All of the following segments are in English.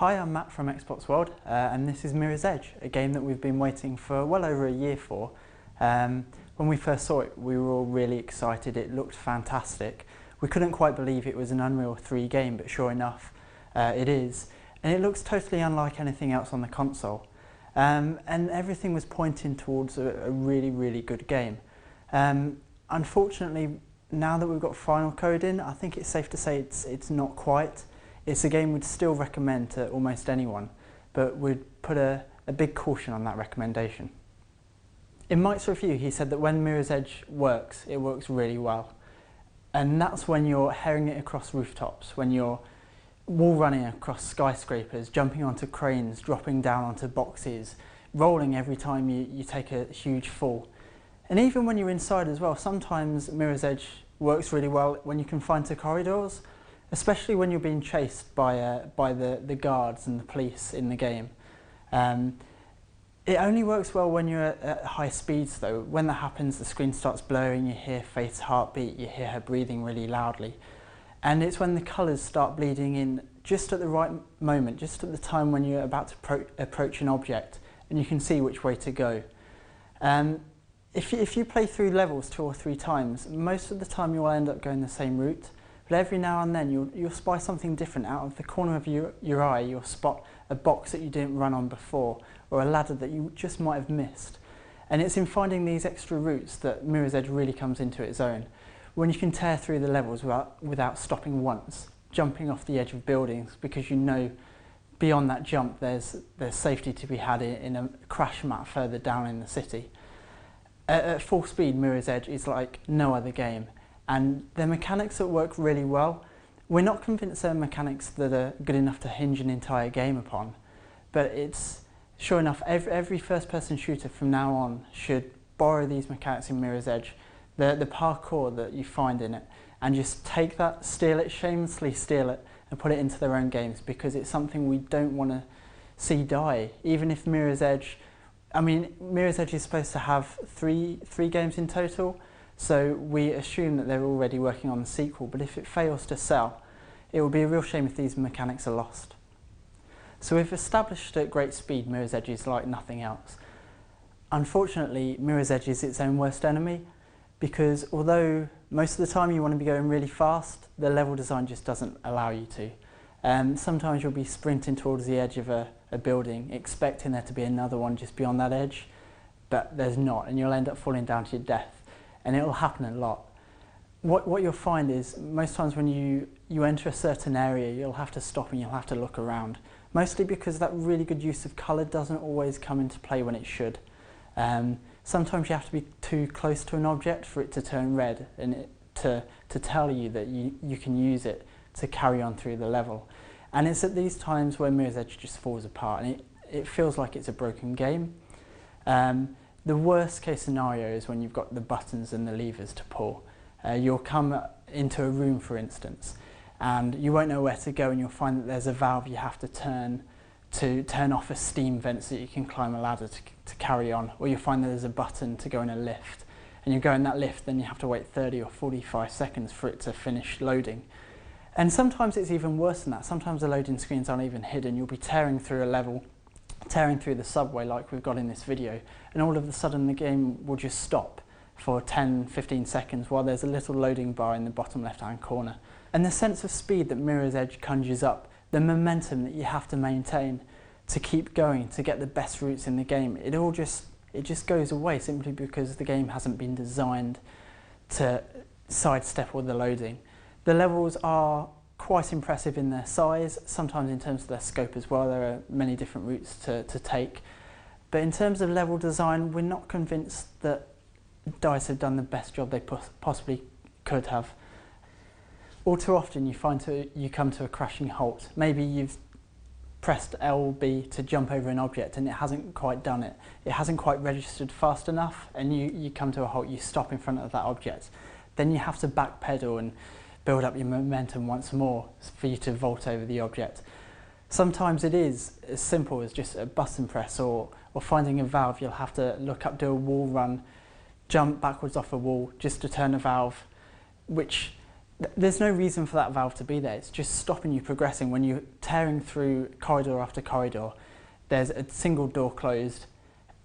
Hi, I'm Matt from Xbox World, and this is Mirror's Edge, a game that we've been waiting for well over a year for. When we first saw it, we were all really excited. It looked fantastic. We couldn't quite believe it was an Unreal 3 game, but sure enough, it is. And it looks totally unlike anything else on the console. And everything was pointing towards a really, really good game. Unfortunately, now that we've got final code in, I think it's safe to say it's not quite. It's a game we'd still recommend to almost anyone, but we'd put a big caution on that recommendation. In Mike's review, he said that when Mirror's Edge works, it works really well. And that's when you're herring it across rooftops, when you're wall running across skyscrapers, jumping onto cranes, dropping down onto boxes, rolling every time you take a huge fall. And even when you're inside as well, sometimes Mirror's Edge works really well when you can find to corridors, especially when you're being chased by the guards and the police in the game. It only works well when you're at high speeds though. When that happens, the screen starts blurring, you hear Faith's heartbeat, you hear her breathing really loudly. And it's when the colours start bleeding in just at the right moment, just at the time when you're about to approach an object and you can see which way to go. If you play through levels 2 or 3 times, most of the time you'll end up going the same route. But every now and then you'll spy something different. Out of the corner of your eye, you'll spot a box that you didn't run on before, or a ladder that you just might have missed. And it's in finding these extra routes that Mirror's Edge really comes into its own. When you can tear through the levels without stopping once, jumping off the edge of buildings, because you know beyond that jump there's safety to be had in a crash mat further down in the city. At full speed, Mirror's Edge is like no other game. And they're mechanics that work really well. We're not convinced they're mechanics that are good enough to hinge an entire game upon, but it's sure enough, every first-person shooter from now on should borrow these mechanics in Mirror's Edge, the parkour that you find in it, and just take that, steal it, shamelessly steal it, and put it into their own games, because it's something we don't want to see die. Even if Mirror's Edge, Mirror's Edge is supposed to have three games in total, so we assume that they're already working on the sequel, but if it fails to sell, it will be a real shame if these mechanics are lost. So we've established at great speed Mirror's Edge is like nothing else. Unfortunately, Mirror's Edge is its own worst enemy, because although most of the time you want to be going really fast, the level design just doesn't allow you to. Sometimes you'll be sprinting towards the edge of a building, expecting there to be another one just beyond that edge, but there's not, and you'll end up falling down to your death. And it'll happen a lot. What you'll find is most times when you enter a certain area, you'll have to stop and you'll have to look around. Mostly because that really good use of colour doesn't always come into play when it should. Sometimes you have to be too close to an object for it to turn red and to tell you that you can use it to carry on through the level. And it's at these times where Mirror's Edge just falls apart and it feels like it's a broken game. The worst case scenario is when you've got the buttons and the levers to pull. You'll come into a room, for instance, and you won't know where to go, and you'll find that there's a valve you have to turn off a steam vent so that you can climb a ladder to carry on, or you'll find that there's a button to go in a lift, and you go in that lift, then you have to wait 30 or 45 seconds for it to finish loading. And sometimes it's even worse than that. Sometimes the loading screens aren't even hidden. You'll be tearing through a level, tearing through the subway like we've got in this video, and all of a sudden the game will just stop for 10-15 seconds while there's a little loading bar in the bottom left hand corner. And the sense of speed that Mirror's Edge conjures up, the momentum that you have to maintain to keep going, to get the best routes in the game, it just goes away simply because the game hasn't been designed to sidestep all the loading. The levels are quite impressive in their size, sometimes in terms of their scope as well. There are many different routes to take. But in terms of level design, we're not convinced that DICE have done the best job they possibly could have. All too often you come to a crashing halt. Maybe you've pressed LB to jump over an object and it hasn't quite done it. It hasn't quite registered fast enough, and you come to a halt, you stop in front of that object. Then you have to backpedal and build up your momentum once more for you to vault over the object. Sometimes it is as simple as just a button press or finding a valve. You'll have to look up, do a wall run, jump backwards off a wall just to turn a valve, which There's no reason for that valve to be there. It's just stopping you progressing. When you're tearing through corridor after corridor, there's a single door closed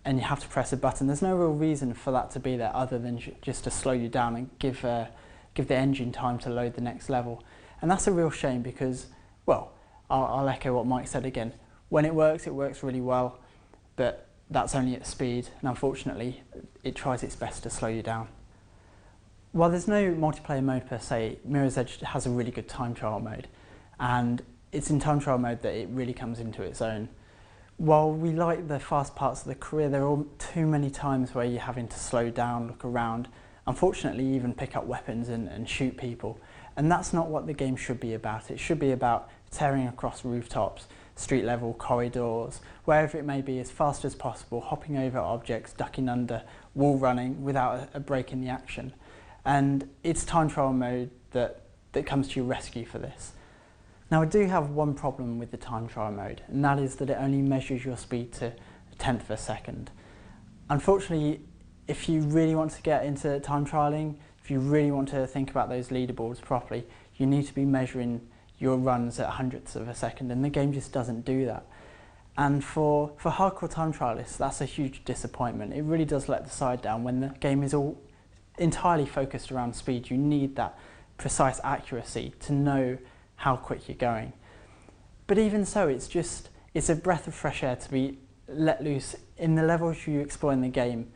and you have to press a button. There's no real reason for that to be there other than just to slow you down and give the engine time to load the next level. And that's a real shame because, well, I'll echo what Mike said again. When it works really well, but that's only at speed, and unfortunately, it tries its best to slow you down. While there's no multiplayer mode per se, Mirror's Edge has a really good time trial mode, and it's in time trial mode that it really comes into its own. While we like the fast parts of the career, there are too many times where you're having to slow down, look around, unfortunately even pick up weapons and shoot people. And that's not what the game should be about. It should be about tearing across rooftops, street level, corridors, wherever it may be, as fast as possible, hopping over objects, ducking under, wall running without a break in the action. And it's time trial mode that comes to your rescue for this. Now I do have one problem with the time trial mode, and that is that it only measures your speed to a tenth of a second. Unfortunately, if you really want to get into time trialing, if you really want to think about those leaderboards properly, you need to be measuring your runs at hundredths of a second, and the game just doesn't do that. And for hardcore time trialists, that's a huge disappointment. It really does let the side down when the game is all entirely focused around speed. You need that precise accuracy to know how quick you're going. But even so, it's a breath of fresh air to be let loose in the levels you explore in the game,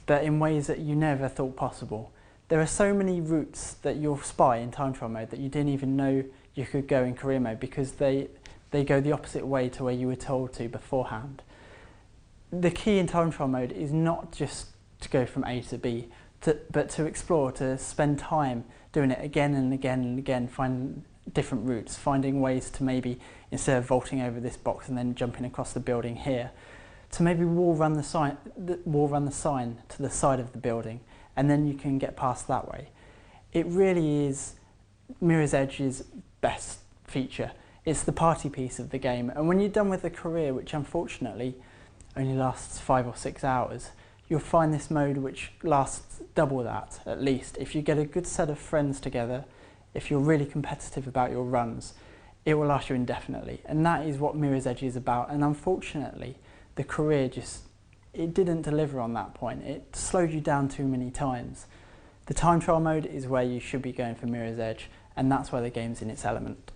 but in ways that you never thought possible. There are so many routes that you'll spy in time trial mode that you didn't even know you could go in career mode because they go the opposite way to where you were told to beforehand. The key in time trial mode is not just to go from A to B, but to explore, to spend time doing it again and again and again, finding different routes, finding ways to maybe, instead of vaulting over this box and then jumping across the building here, to maybe wall run the sign to the side of the building, and then you can get past that way. It really is Mirror's Edge's best feature. It's the party piece of the game, and when you're done with the career, which unfortunately only lasts 5 or 6 hours, you'll find this mode which lasts double that at least. If you get a good set of friends together, if you're really competitive about your runs, it will last you indefinitely, and that is what Mirror's Edge is about. And unfortunately, the career it didn't deliver on that point. It slowed you down too many times. The time trial mode is where you should be going for Mirror's Edge, and that's where the game's in its element.